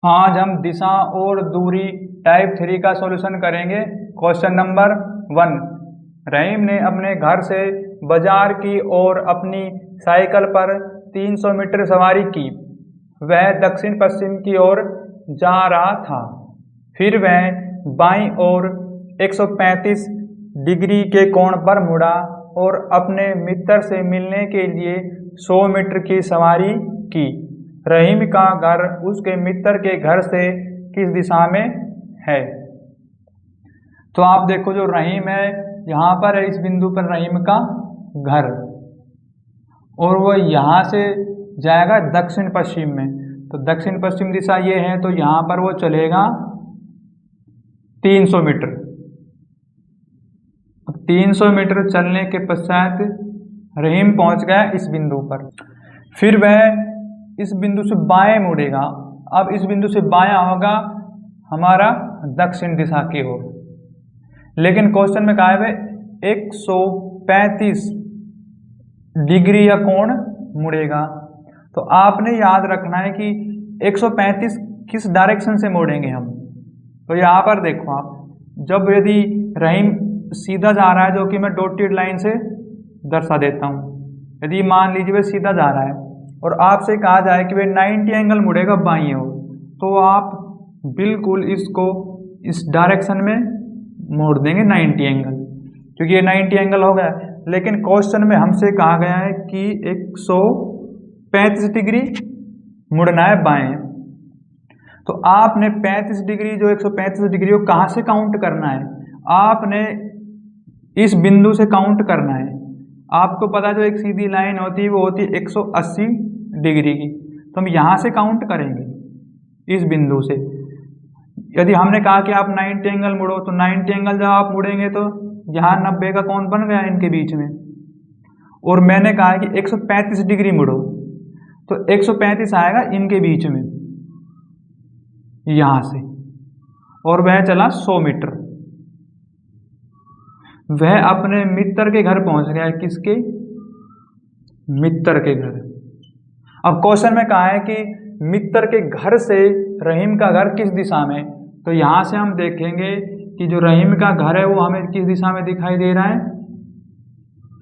आज हम दिशा और दूरी टाइप 3 का सॉल्यूशन करेंगे। Question number 1। रहीम ने अपने घर से बाजार की ओर अपनी साइकिल पर 300 मीटर सवारी की। वह दक्षिण पश्चिम की ओर जा रहा था। फिर वह बाईं ओर 135 डिग्री के कोण पर मुड़ा और अपने मित्र से मिलने के लिए 100 मीटर की सवारी की। रहीम का घर उसके मित्र के घर से किस दिशा में है? तो आप देखो, जो रहीम है यहाँ पर है, इस बिंदु पर रहीम का घर, और वो यहाँ से जाएगा दक्षिण पश्चिम में। तो दक्षिण पश्चिम दिशा ये है, तो यहाँ पर वो चलेगा 300 मीटर। 300 मीटर चलने के पश्चात रहीम पहुँच गया इस बिंदु पर। फिर वह इस बिंदु से बाएं मुड़ेगा। अब इस बिंदु से बायां होगा हमारा दक्षिण दिशा की ओर। लेकिन क्वेश्चन में कहा है 135 डिग्री या कोण मुड़ेगा। तो आपने याद रखना है कि 135 किस डायरेक्शन से मोड़ेंगे हम। तो यहाँ पर देखो आप, जब यदि रहीम सीधा जा रहा है, जो कि मैं डॉटेड लाइन से दर्शा देता हूँ, यदि मान लीजिए वह सीधा जा रहा है और आपसे कहा जाए कि वह 90 एंगल मुड़ेगा बाईं ओर, तो आप बिल्कुल इसको इस डायरेक्शन में मोड़ देंगे 90 एंगल, क्योंकि ये 90 एंगल हो गया। लेकिन क्वेश्चन में हमसे कहा गया है कि 135 डिग्री मुड़ना है बाएं। तो आपने 35 डिग्री, जो 135 डिग्री, वो कहाँ से काउंट करना है? आपने इस बिंदु से काउंट करना है। आपको पता है जो एक सीधी लाइन होती है वो होती है 180 डिग्री की। तो हम यहाँ से काउंट करेंगे इस बिंदु से। यदि हमने कहा कि आप 90 एंगल मुड़ो, तो 90 एंगल जब आप मुड़ेंगे तो यहाँ 90 का कोण बन गया इनके बीच में। और मैंने कहा कि 135 डिग्री मुड़ो, तो 135 आएगा इनके बीच में यहाँ से, और वह चला 100 मीटर। वह अपने मित्र के घर पहुंच गया है। किसके? मित्र के घर। अब क्वेश्चन में कहा है कि मित्र के घर से रहीम का घर किस दिशा में? तो यहाँ से हम देखेंगे कि जो रहीम का घर है वो हमें किस दिशा में दिखाई दे रहा है?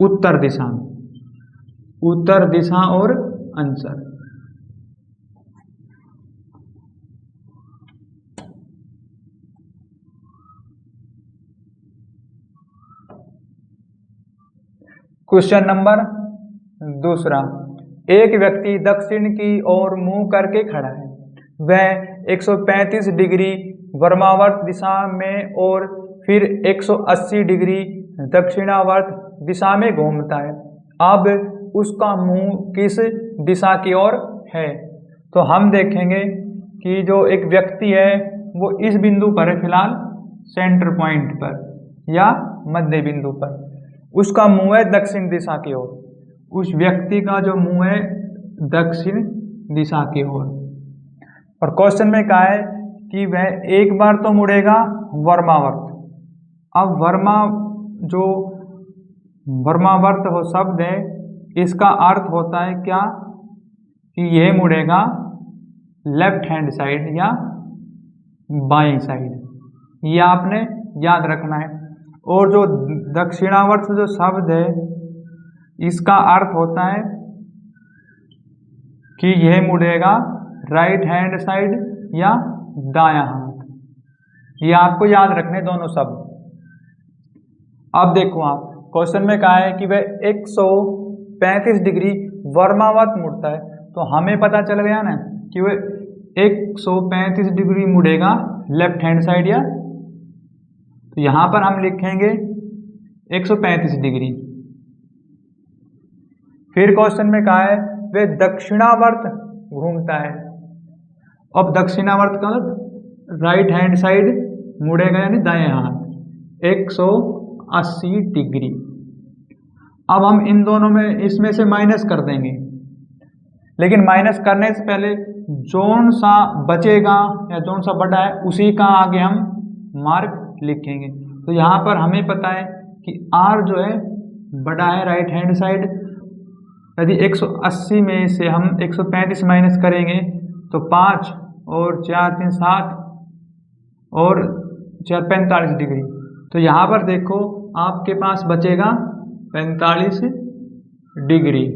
उत्तर दिशा में। उत्तर दिशा और आंसर। Question number 2। एक व्यक्ति दक्षिण की ओर मुंह करके खड़ा है। वह 135 डिग्री वामावर्त दिशा में और फिर 180 डिग्री दक्षिणावर्त दिशा में घूमता है। अब उसका मुंह किस दिशा की ओर है? तो हम देखेंगे कि जो एक व्यक्ति है वो इस बिंदु पर है, फिलहाल सेंटर पॉइंट पर या मध्य बिंदु पर। उसका मुंह है दक्षिण दिशा की ओर। उस व्यक्ति का जो मुंह है दक्षिण दिशा की ओर। और क्वेश्चन में कहा है कि वह एक बार तो मुड़ेगा वर्मावर्त। अब जो वर्मावर्त हो शब्द है, इसका अर्थ होता है क्या? कि यह मुड़ेगा लेफ्ट हैंड साइड या बाईं साइड। ये आपने याद रखना है। और जो दक्षिणावर्त जो शब्द है, इसका अर्थ होता है कि यह मुड़ेगा राइट हैंड साइड या दायां हाथ। ये आपको याद रखने दोनों शब्द। अब देखो आप, क्वेश्चन में कहा है कि वह 135 डिग्री वर्मावर्त मुड़ता है। तो हमें पता चल गया ना कि वह 135 डिग्री मुड़ेगा लेफ्ट हैंड साइड या, तो यहां पर हम लिखेंगे 135 डिग्री। फिर क्वेश्चन में कहा है वह दक्षिणावर्त घूमता है। अब दक्षिणावर्त का राइट हैंड साइड मुड़ेगा यानी दाएं हाथ 180 डिग्री। अब हम इन दोनों में इसमें से माइनस कर देंगे, लेकिन माइनस करने से पहले जोन सा बचेगा या जोन सा बड़ा है उसी का आगे हम मार्क लिखेंगे। तो यहाँ पर हमें पता है कि R जो है बड़ा है राइट हैंड साइड। यदि 180 में से हम 135 माइनस करेंगे तो 5 और 4 3 7 और 4 45 डिग्री। तो यहाँ पर देखो आपके पास बचेगा 45 डिग्री।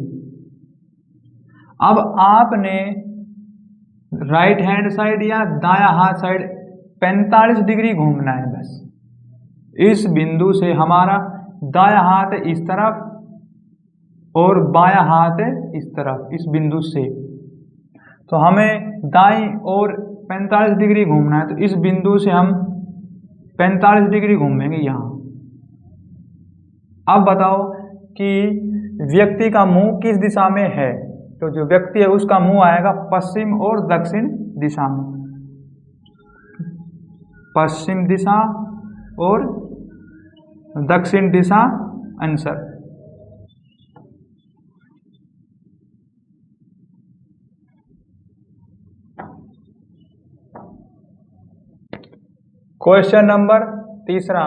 अब आपने राइट हैंड साइड या दाया हाथ साइड 45 डिग्री घूमना है बस। इस बिंदु से हमारा दाया हाथ इस तरफ और बाया हाथ इस तरफ, इस बिंदु से। तो हमें दाईं ओर 45 डिग्री घूमना है, तो इस बिंदु से हम 45 डिग्री घूमेंगे यहाँ। अब बताओ कि व्यक्ति का मुंह किस दिशा में है। तो जो व्यक्ति है उसका मुंह आएगा पश्चिम और दक्षिण दिशा में, पश्चिम दिशा और दक्षिण दिशा आंसर। क्वेश्चन नंबर 3,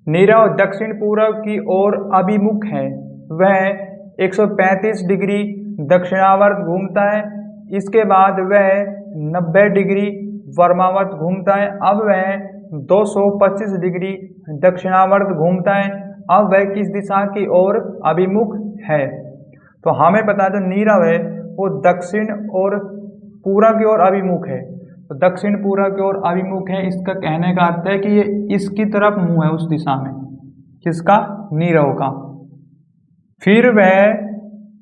नीरव दक्षिण पूर्व की ओर अभिमुख है, वह 135 डिग्री दक्षिणावर्त घूमता है, इसके बाद वह 90 डिग्री वामावर्त घूमता है, अब वह 225 डिग्री दक्षिणावर्त घूमता है। अब वह किस दिशा की ओर अभिमुख है। तो हमें पता है जो नीरव है वो दक्षिण और पूर्व की ओर अभिमुख है, तो दक्षिण पूर्व की ओर अभिमुख है। इसका कहने का अर्थ है कि ये इसकी तरफ मुंह है, उस दिशा में, किसका, नीरव का। फिर वह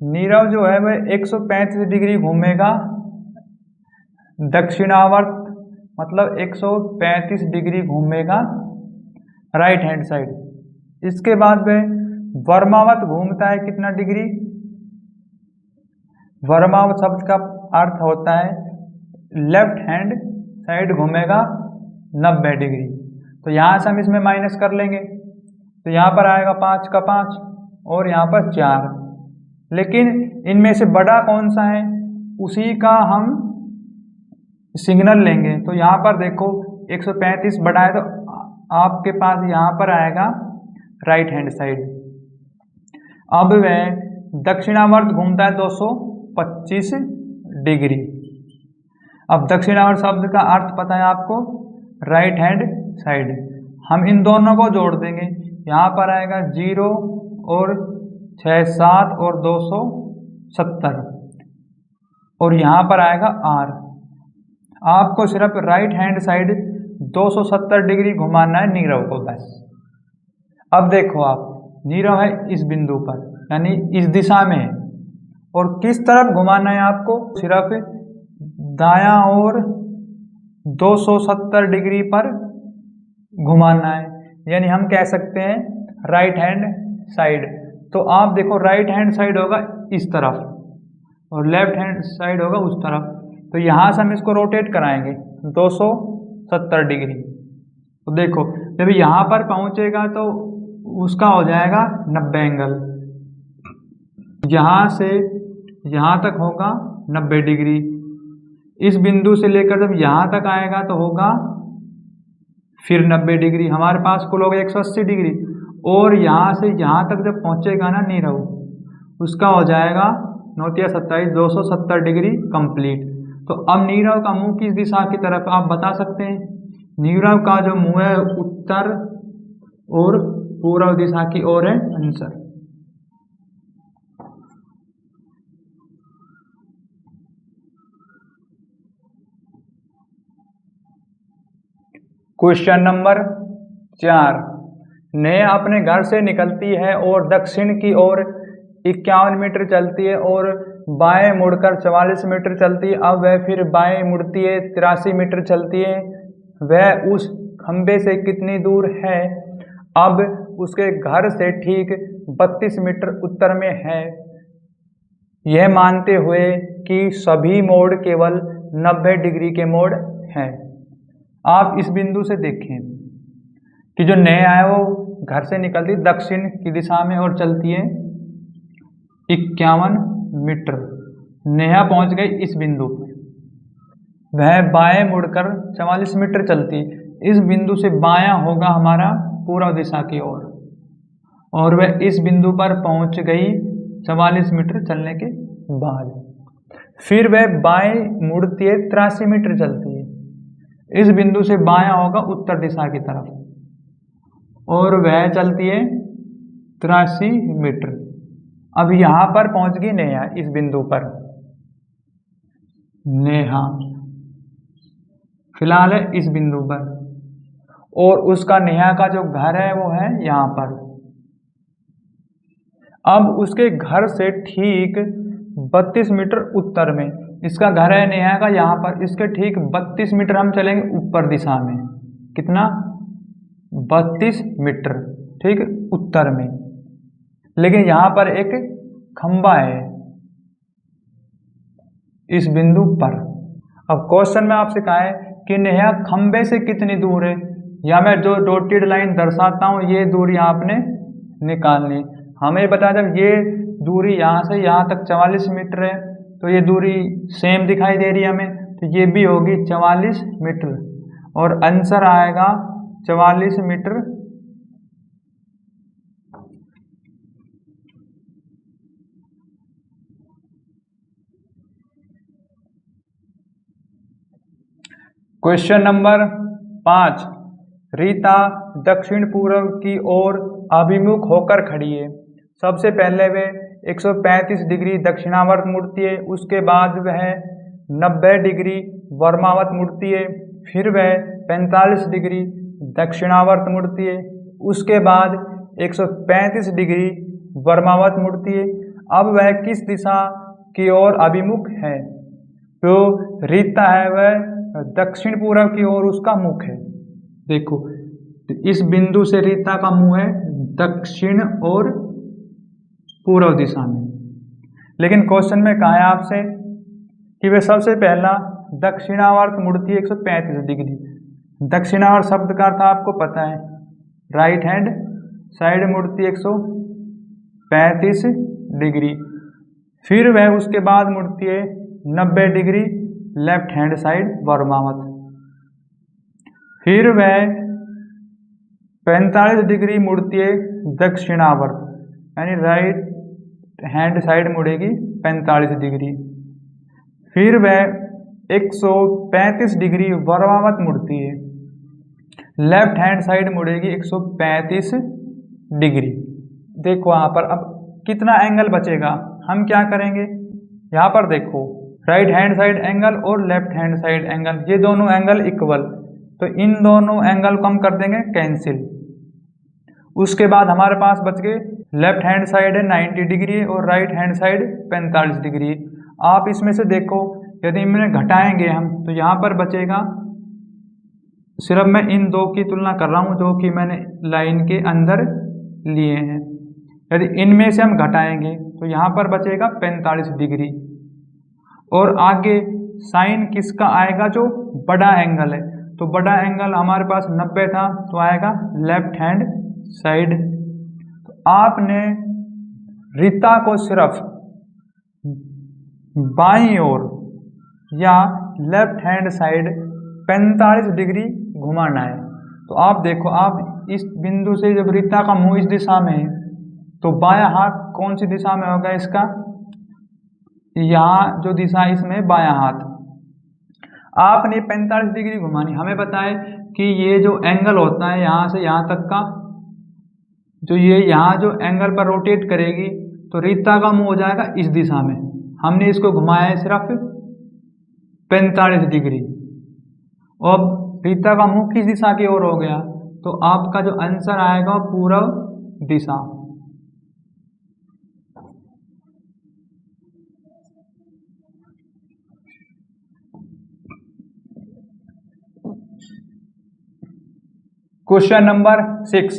नीरव जो है वह 135 डिग्री घूमेगा दक्षिणावर्त, मतलब 135 डिग्री घूमेगा राइट हैंड साइड। इसके बाद वह वामावर्त घूमता है कितना डिग्री। वामावर्त शब्द का अर्थ होता है लेफ्ट हैंड साइड घूमेगा 90 डिग्री। तो यहाँ से हम इसमें माइनस कर लेंगे, तो यहाँ पर आएगा 5 का 5 और यहाँ पर 4। लेकिन इनमें से बड़ा कौन सा है उसी का हम सिग्नल लेंगे। तो यहाँ पर देखो 135 बड़ा है, तो आपके पास यहाँ पर आएगा राइट हैंड साइड। अब वह दक्षिणावर्त घूमता है 225 डिग्री। अब दक्षिणावर्त शब्द का अर्थ पता है आपको, राइट हैंड साइड। हम इन दोनों को जोड़ देंगे, यहाँ पर आएगा 0 और 6 7 और 270 और यहाँ पर आएगा R। आपको सिर्फ राइट हैंड साइड 270 डिग्री घुमाना है नीरव को बस। अब देखो आप, नीरव है इस बिंदु पर, यानी इस दिशा में है, और किस तरफ घुमाना है आपको, सिर्फ दायां और 270 डिग्री पर घुमाना है, यानी हम कह सकते हैं राइट हैंड साइड। तो आप देखो राइट हैंड साइड होगा इस तरफ और लेफ्ट हैंड साइड होगा उस तरफ। तो यहाँ से हम इसको रोटेट कराएंगे 270 डिग्री। तो देखो जब यहाँ पर पहुँचेगा तो उसका हो जाएगा 90 एंगल, यहाँ से यहाँ तक होगा 90 डिग्री। इस बिंदु से लेकर जब यहाँ तक आएगा तो होगा फिर 90 डिग्री, हमारे पास कुल होगा 180 डिग्री। और यहाँ से यहाँ तक जब पहुँचेगा ना नीरव, उसका हो जाएगा 9 × 27 270 डिग्री कंप्लीट। तो अब नीरव का मुंह किस दिशा की तरफ आप बता सकते हैं। नीरव का जो मुंह है उत्तर और पूर्व दिशा की ओर है आंसर। क्वेश्चन नंबर 4, नेहा अपने घर से निकलती है और दक्षिण की ओर 51 मीटर चलती है और बाएं मुड़कर 44 मीटर चलती है। अब वह फिर बाएं मुड़ती है 83 मीटर चलती है। वह उस खंबे से कितनी दूर है। अब उसके घर से ठीक 32 मीटर उत्तर में है, यह मानते हुए कि सभी मोड़ केवल 90 डिग्री के मोड़ हैं। आप इस बिंदु से देखें कि जो नेहा है वो घर से निकलती दक्षिण की दिशा में और चलती है 51 मीटर। नेहा पहुंच गई इस बिंदु पर, वह बाएं मुड़कर 44 मीटर चलती। इस बिंदु से बायां होगा हमारा पूर्व दिशा की ओर, और वह इस बिंदु पर पहुंच गई 44 मीटर चलने के बाद। फिर वह बाएं मुड़ती है 83 मीटर चलती है। इस बिंदु से बायां होगा उत्तर दिशा की तरफ और वह चलती है 83 मीटर। अब यहां पर पहुंच गई नेहा, इस बिंदु पर नेहा फिलहाल है इस बिंदु पर, और उसका नेहा का जो घर है वो है यहां पर। अब उसके घर से ठीक 32 मीटर उत्तर में इसका घर है नेहा का यहाँ पर। इसके ठीक 32 मीटर हम चलेंगे ऊपर दिशा में। कितना? 32 मीटर ठीक उत्तर में। लेकिन यहाँ पर एक खंबा है इस बिंदु पर। अब क्वेश्चन में आपसे कहा है कि नेहा खंबे से कितनी दूर है, या मैं जो डॉटेड लाइन दर्शाता हूँ ये दूरी आपने निकालनी। हमें बता जब ये दूरी यहाँ से यहाँ तक 44 मीटर है तो ये दूरी सेम दिखाई दे रही है हमें, तो ये भी होगी 44 मीटर और आंसर आएगा 44 मीटर। क्वेश्चन नंबर 5, रीता दक्षिण पूर्व की ओर अभिमुख होकर खड़ी है। सबसे पहले वे 135 डिग्री दक्षिणावर्त मुड़ती है, उसके बाद वह 90 डिग्री वर्मावत मुड़ती है, फिर वह 45 डिग्री दक्षिणावर्त मुड़ती है, उसके बाद 135 डिग्री वर्मावत मुड़ती है। अब वह किस दिशा की ओर अभिमुख है? तो रीता है वह दक्षिण पूर्व की ओर उसका मुख है। देखो इस बिंदु से रीता का मुंह है दक्षिण और पूर्व दिशा में। लेकिन क्वेश्चन में कहा है आपसे कि वे सबसे पहला दक्षिणावर्त मुड़ती है 135 डिग्री। दक्षिणावर्त शब्द का अर्थ आपको पता है, राइट हैंड साइड मुड़ती है 135 डिग्री। फिर वह उसके बाद मुड़ती है 90 डिग्री लेफ्ट हैंड साइड वर्मावत। फिर वह 45 डिग्री मुड़ती है दक्षिणावर्त, यानी राइट हैंड साइड मुड़ेगी 45 डिग्री। फिर वह 135 डिग्री वर्मावत मुड़ती है, लेफ्ट हैंड साइड मुड़ेगी 135 डिग्री। देखो यहाँ पर अब कितना एंगल बचेगा, हम क्या करेंगे, यहाँ पर देखो राइट हैंड साइड एंगल और लेफ्ट हैंड साइड एंगल, ये दोनों एंगल इक्वल, तो इन दोनों एंगल को हम कर देंगे कैंसिल। उसके बाद हमारे पास बच गए लेफ्ट हैंड साइड है 90 डिग्री और राइट हैंड साइड 45 डिग्री। आप इसमें से देखो यदि इन्हें घटाएंगे हम तो यहाँ पर बचेगा, सिर्फ मैं इन दो की तुलना कर रहा हूँ जो कि मैंने लाइन के अंदर लिए हैं। यदि इनमें से हम घटाएंगे तो यहाँ पर बचेगा 45 डिग्री और आगे साइन किसका आएगा, जो बड़ा एंगल है, तो बड़ा एंगल हमारे पास 90 था तो आएगा लेफ्ट हैंड साइड। तो आपने रीता को सिर्फ बाईं ओर या लेफ्ट हैंड साइड 45 डिग्री घुमाना है। तो आप देखो, आप इस बिंदु से जब रीता का मुंह इस दिशा में है तो बायां हाथ कौन सी दिशा में होगा इसका, यहाँ जो दिशा इसमें बायां हाथ। आपने 45 डिग्री घुमानी। हमें पता है कि ये जो एंगल होता है यहाँ से यहाँ तक का, जो ये यहाँ जो एंगल पर रोटेट करेगी तो रीता का मुंह हो जाएगा इस दिशा में। हमने इसको घुमाया है सिर्फ 45 डिग्री। अब रीता का मुंह किस दिशा की ओर हो गया, तो आपका जो आंसर आएगा पूर्व दिशा। क्वेश्चन नंबर 6,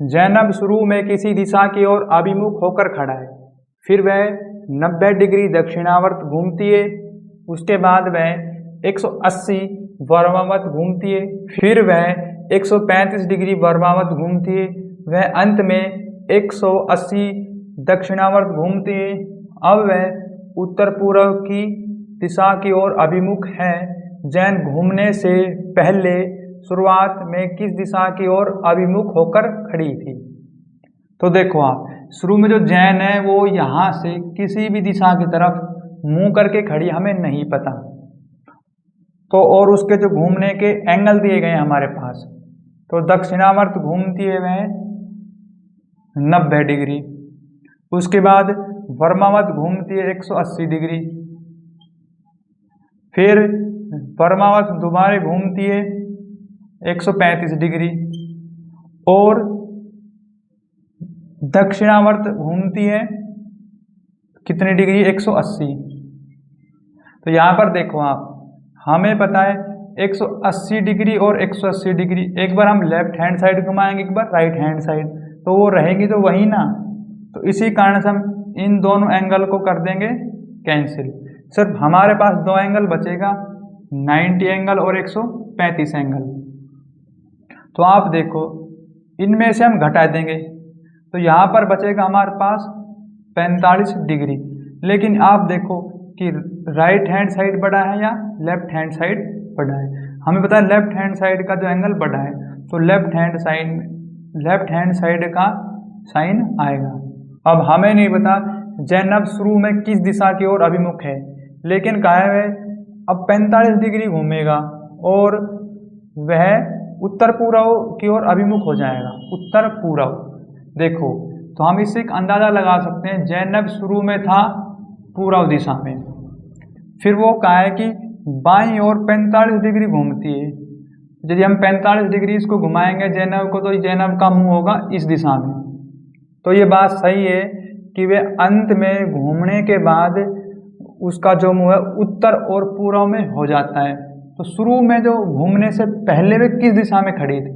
जैनब शुरू में किसी दिशा की ओर अभिमुख होकर खड़ा है, फिर वह 90 डिग्री दक्षिणावर्त घूमती है, उसके बाद वह 180 वर्मावत घूमती है, फिर वह 135 डिग्री वर्मावत घूमती है, वह अंत में 180 दक्षिणावर्त घूमती है। अब वह उत्तर पूर्व की दिशा की ओर अभिमुख है। जैन घूमने से पहले शुरुआत में किस दिशा की ओर अभिमुख होकर खड़ी थी? तो देखो आप शुरू में जो जैन है वो यहाँ से किसी भी दिशा की तरफ मुंह करके खड़ी हमें नहीं पता। तो और उसके जो घूमने के एंगल दिए गए हैं हमारे पास, तो दक्षिणावर्त घूमती है वह 90 डिग्री। उसके बाद वर्मावत घूमती है 180 डिग्री। फिर वर्मावत दोबारा घूमती है 135 डिग्री और दक्षिणावर्त घूमती है कितनी डिग्री, 180। तो यहाँ पर देखो आप, हमें पता है 180 डिग्री और 180 डिग्री, एक बार हम लेफ्ट हैंड साइड घुमाएंगे, एक बार राइट हैंड साइड, तो वो रहेगी तो वही ना। तो इसी कारण से हम इन दोनों एंगल को कर देंगे कैंसिल। सिर्फ हमारे पास दो एंगल बचेगा, 90 एंगल और 135 एंगल। तो आप देखो इनमें से हम घटा देंगे, तो यहाँ पर बचेगा हमारे पास 45 डिग्री। लेकिन आप देखो कि राइट हैंड साइड बड़ा है या लेफ्ट हैंड साइड बड़ा है। हमें पता है लेफ्ट हैंड साइड का जो एंगल बड़ा है, तो लेफ्ट हैंड साइड का साइन आएगा। अब हमें नहीं पता जैनब शुरू में किस दिशा की ओर अभिमुख है, लेकिन कहा है अब 45 डिग्री घूमेगा और वह उत्तर पूर्व की ओर अभिमुख हो जाएगा, उत्तर पूर्व। देखो तो हम इससे एक अंदाज़ा लगा सकते हैं, जैनब शुरू में था पूर्व दिशा में, फिर वो कहा है कि बाईं ओर 45 डिग्री घूमती है। यदि हम 45 डिग्री इसको घुमाएंगे जैनब को, तो जैनब का मुंह होगा इस दिशा में। तो ये बात सही है कि वे अंत में घूमने के बाद उसका जो मुंह है उत्तर और पूर्व में हो जाता है। तो शुरू में जो घूमने से पहले वे किस दिशा में खड़ी थी,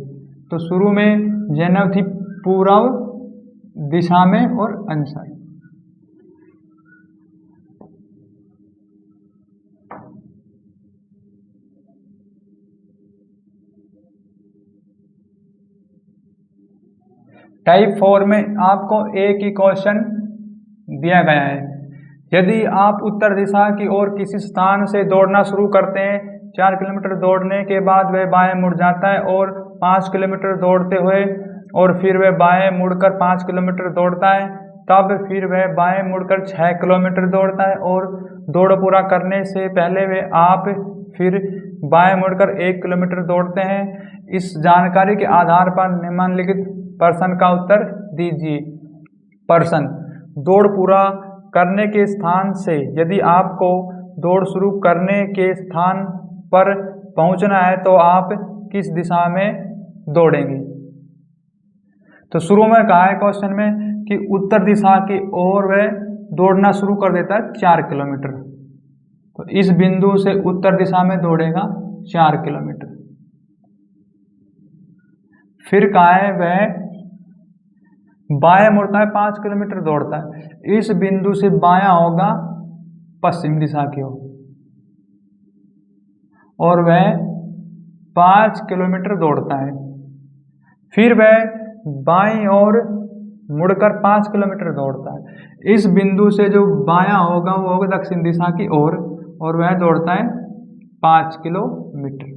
तो शुरू में जैनब थी पूर्व दिशा में और अंशाई। टाइप 4 में आपको एक ही क्वेश्चन दिया गया है। यदि आप उत्तर दिशा की ओर किसी स्थान से दौड़ना शुरू करते हैं, 4 किलोमीटर दौड़ने के बाद वह बाएं मुड़ जाता है और 5 किलोमीटर दौड़ते हुए, और फिर वह बाएं मुड़कर 5 किलोमीटर दौड़ता है, तब फिर वह बाएं मुड़कर 6 किलोमीटर दौड़ता है और दौड़ पूरा करने से पहले वह आप फिर बाएं मुड़कर 1 किलोमीटर दौड़ते हैं। इस जानकारी के आधार पर निम्नलिखित प्रश्न का उत्तर दीजिए। प्रश्न: दौड़ पूरा करने के स्थान से यदि आपको दौड़ शुरू करने के स्थान पर पहुंचना है तो आप किस दिशा में दौड़ेंगे। तो शुरू में कहा है क्वेश्चन में कि उत्तर दिशा की ओर वह दौड़ना शुरू कर देता है 4 किलोमीटर। तो इस बिंदु से उत्तर दिशा में दौड़ेगा 4 किलोमीटर। फिर कहा है वह बाएं मुड़ता है, 5 किलोमीटर दौड़ता है। इस बिंदु से बायां होगा पश्चिम दिशा की ओर और वह 5 किलोमीटर दौड़ता है। फिर वह बाईं ओर मुड़कर 5 किलोमीटर दौड़ता है। इस बिंदु से जो बायां होगा वो होगा दक्षिण दिशा की ओर और वह दौड़ता है 5 किलोमीटर।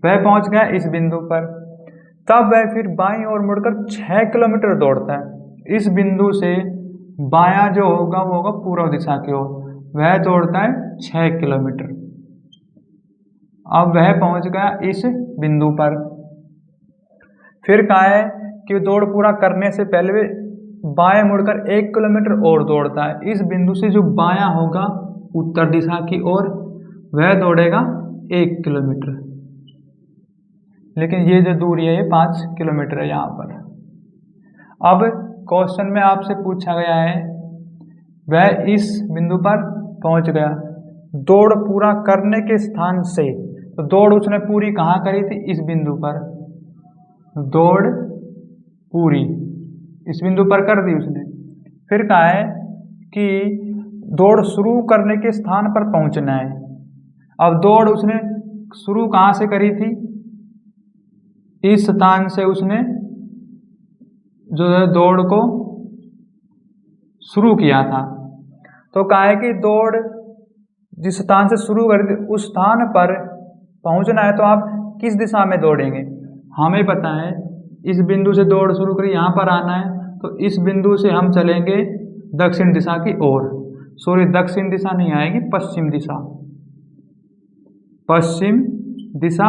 वह पहुंच गया इस बिंदु पर। तब वह फिर बाईं ओर मुड़कर 6 किलोमीटर दौड़ता है। इस बिंदु से बायां जो होगा वो होगा पूर्व दिशा की ओर, वह दौड़ता है 6 किलोमीटर। अब वह पहुंच गया इस बिंदु पर। फिर कहा है कि दौड़ पूरा करने से पहले वे बाएं मुड़कर 1 किलोमीटर और दौड़ता है। इस बिंदु से जो बायां होगा उत्तर दिशा की ओर, वह दौड़ेगा 1 किलोमीटर। लेकिन ये जो दूरी है ये 5 किलोमीटर है यहाँ पर। अब क्वेश्चन में आपसे पूछा गया है, वह इस बिंदु पर पहुँच गया दौड़ पूरा करने के स्थान से। तो दौड़ उसने पूरी कहाँ करी थी? इस बिंदु पर। दौड़ पूरी इस बिंदु पर कर दी उसने। फिर कहा है कि दौड़ शुरू करने के स्थान पर पहुँचना है। अब दौड़ उसने शुरू कहाँ से करी थी? इस स्थान से उसने जो है दौड़ को शुरू किया था। तो कहा है कि दौड़ जिस स्थान से शुरू करी थी उस स्थान पर पहुंचना है, तो आप किस दिशा में दौड़ेंगे? हमें पता है इस बिंदु से दौड़ शुरू करी, यहाँ पर आना है, तो इस बिंदु से हम चलेंगे दक्षिण दिशा की ओर। सॉरी दक्षिण दिशा नहीं आएगी, पश्चिम दिशा, पश्चिम दिशा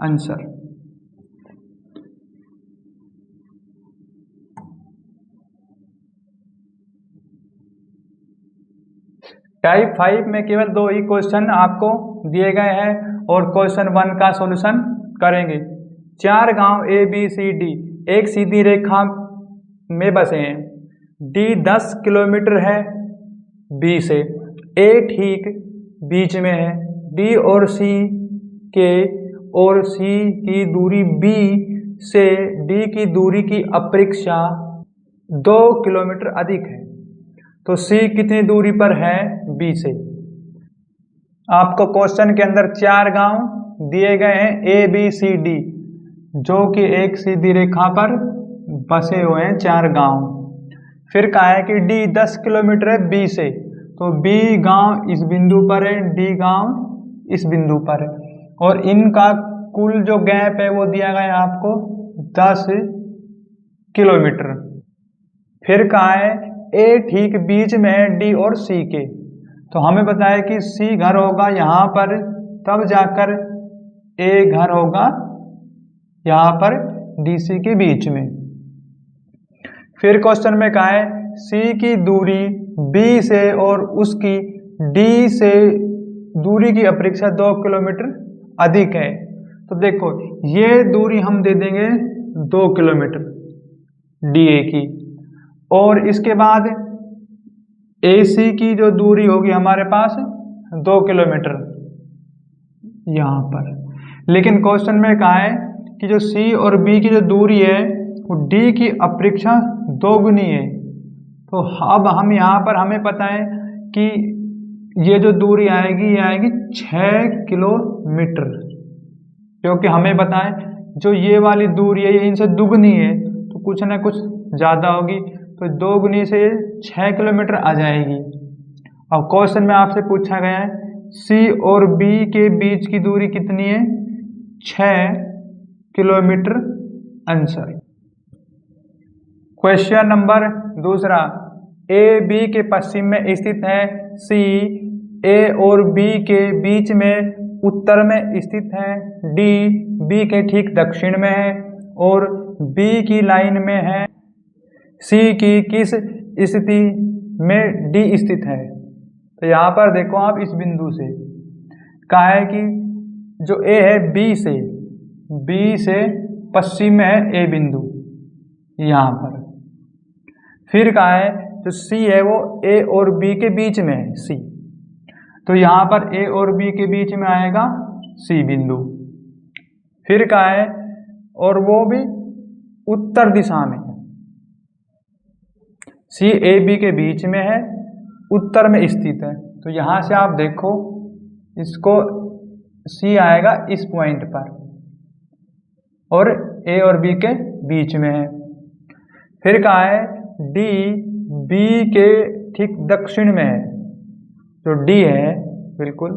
आंसर। टाइप 5 में केवल 2 ही क्वेश्चन आपको दिए गए हैं और क्वेश्चन 1 का सॉल्यूशन करेंगे। 4 गांव ए बी सी डी एक सीधी रेखा में बसे हैं। डी 10 किलोमीटर है बी से, ए ठीक बीच में है। डी और सी के और सी की दूरी बी से डी की दूरी की अपेक्षा 2 किलोमीटर अधिक है, तो सी कितनी दूरी पर है बी से। आपको क्वेश्चन के अंदर 4 गांव दिए गए हैं ए बी सी डी, जो कि एक सीधी रेखा पर बसे हुए हैं 4 गांव। फिर कहा है कि डी 10 किलोमीटर है बी से, तो बी गांव इस बिंदु पर है, डी गांव इस बिंदु पर है, और इनका कुल जो गैप है वो दिया गया है आपको 10 किलोमीटर। फिर कहा है ए ठीक बीच में है डी और सी के, तो हमें पता है कि सी घर होगा यहाँ पर, तब जाकर ए घर होगा यहाँ पर डी सी के बीच में। फिर क्वेश्चन में कहा है सी की दूरी बी से और उसकी डी से दूरी की अपेक्षा 2 किलोमीटर अधिक है, तो देखो ये दूरी हम दे देंगे 2 किलोमीटर डी ए की, और इसके बाद ए सी की जो दूरी होगी हमारे पास 2 किलोमीटर यहाँ पर। लेकिन क्वेश्चन में कहा है कि जो सी और बी की जो दूरी है वो डी की अपेक्षा 2 गुनी है, तो अब हम यहाँ पर हमें पता है कि ये जो दूरी आएगी ये आएगी 6 किलोमीटर, क्योंकि हमें पता है जो ये वाली दूरी है ये इनसे दुगनी है, तो कुछ ना कुछ ज़्यादा होगी, तो 2 गुनी से 6 किलोमीटर आ जाएगी। अब क्वेश्चन में आपसे पूछा गया है सी और बी के बीच की दूरी कितनी है, 6 kilometre answer. Question number 2, A B के पश्चिम में स्थित है, सी ए और बी के बीच में उत्तर में स्थित है, डी बी के ठीक दक्षिण में है और बी की लाइन में है, सी की किस स्थिति में डी स्थित है। तो यहाँ पर देखो आप इस बिंदु से कहा है कि जो ए है बी से पश्चिम में है ए बिंदु यहाँ पर। फिर कहा है जो सी है वो ए और बी के बीच में है सी, तो यहाँ पर ए और बी के बीच में आएगा सी बिंदु। फिर कहा है और वो भी उत्तर दिशा में, सी ए बी के बीच में है, उत्तर में स्थित है, तो यहाँ से आप देखो इसको सी आएगा इस पॉइंट पर और ए और बी के बीच में है। फिर कहा है डी बी के ठीक दक्षिण में है, जो डी है बिल्कुल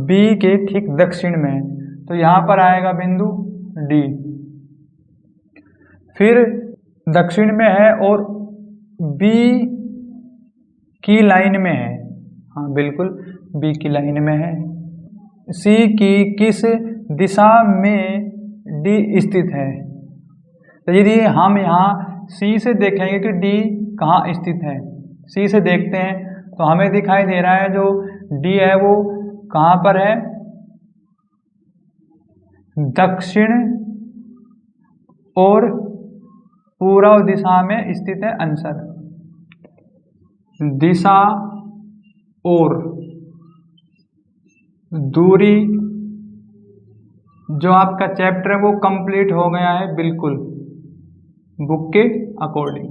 बी के ठीक दक्षिण में है, तो यहाँ पर आएगा बिंदु डी। फिर दक्षिण में है और बी की लाइन में है, हाँ बिल्कुल बी की लाइन में है। सी की किस दिशा में डी स्थित है, तो यदि हम यहाँ सी से देखेंगे कि डी कहाँ स्थित है, सी से देखते हैं तो हमें दिखाई दे रहा है जो डी है वो कहाँ पर है, दक्षिण और पूर्व दिशा में स्थित है आंसर। दिशा और दूरी जो आपका चैप्टर है वो कंप्लीट हो गया है बिल्कुल बुक के अकॉर्डिंग।